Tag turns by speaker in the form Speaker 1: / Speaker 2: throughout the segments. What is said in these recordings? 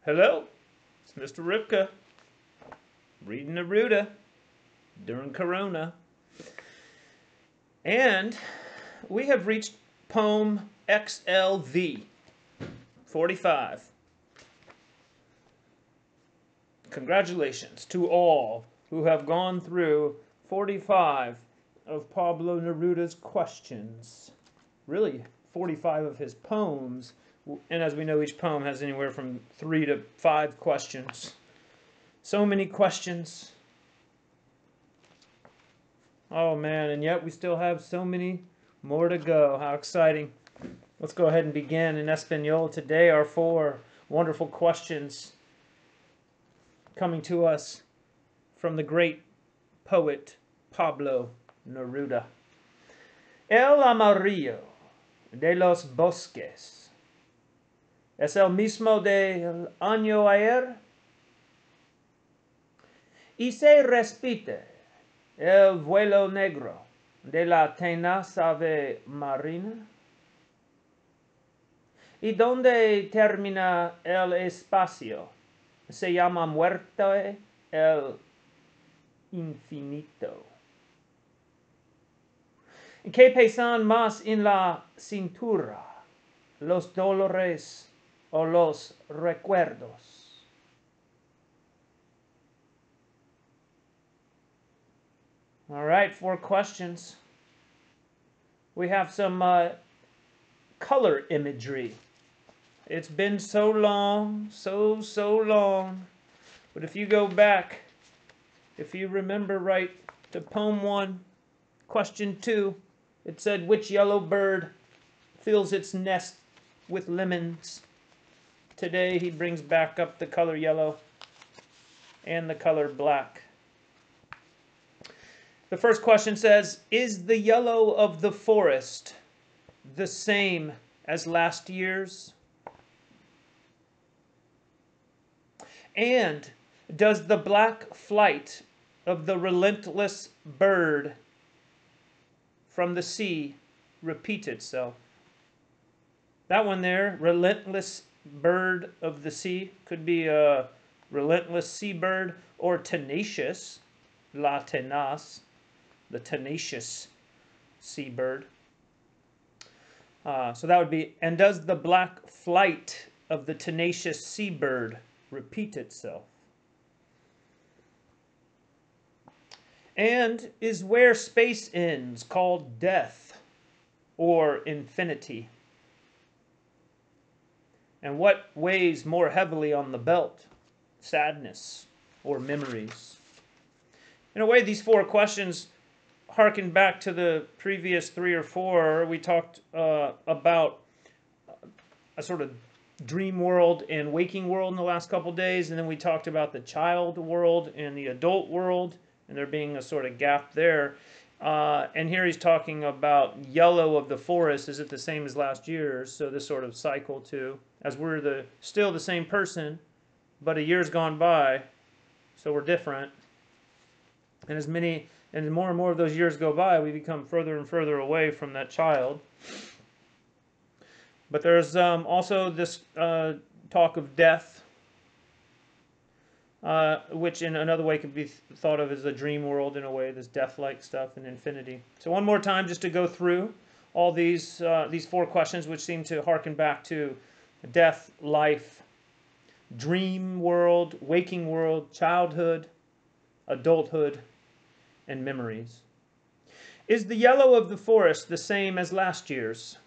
Speaker 1: Hello, it's Mr. Ripka, reading Neruda during Corona. And we have reached poem XLV 45. Congratulations to all who have gone through 45 of Pablo Neruda's questions. Really, 45 of his poems. And as we know, each poem has anywhere from 3 to 5 questions. So many questions. Oh man, and yet we still have so many more to go. How exciting. Let's go ahead and begin in Espanol today. Our 4 wonderful questions coming to us from the great poet Pablo Neruda. El amarillo de los bosques ¿es el mismo del año ayer? Y se repite el vuelo negro de la tenaz ave marina. ¿Y dónde termina el espacio? Se llama muerte el infinito. ¿Qué pesan más en la cintura? ¿Los dolores o los recuerdos? All right, 4 questions. We have some color imagery. It's been so long, so long. But if you go back, if you remember right to poem 1, question 2, it said, which yellow bird fills its nest with lemons? Today he brings back up the color yellow and the color black. The first question says, is the yellow of the forest the same as last year's? And does the black flight of the relentless bird from the sea repeat itself? That one there, relentless bird of the sea, could be a relentless seabird or tenacious, la tenaz, the tenacious seabird. So that would be, and does the black flight of the tenacious seabird repeat itself? And is where space ends called death or infinity? And what weighs more heavily on the belt? Sadness or memories? In a way, these 4 questions harken back to the previous 3 or 4. We talked about a sort of dream world and waking world in the last couple days, and then we talked about the child world and the adult world, and there being a sort of gap there. And here he's talking about yellow of the forest. Is it the same as last year's? So this sort of cycle too, as we're still the same person, but a year's gone by, so we're different. And as more and more of those years go by, we become further and further away from that child. But there's also this talk of death, which in another way could be thought of as a dream world in a way, this death-like stuff and infinity. So one more time, just to go through all these 4 questions, which seem to harken back to death, life, dream world, waking world, childhood, adulthood, and memories. Is the yellow of the forest the same as last year's?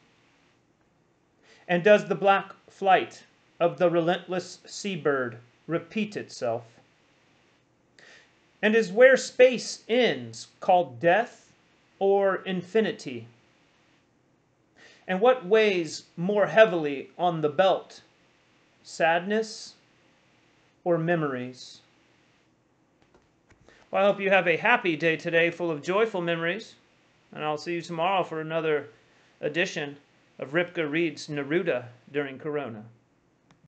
Speaker 1: And does the black flight of the relentless seabird repeat itself? And is where space ends called death or infinity? And what weighs more heavily on the belt? Sadness or memories? Well, I hope you have a happy day today full of joyful memories. And I'll see you tomorrow for another edition of Ripka Reads Neruda during Corona.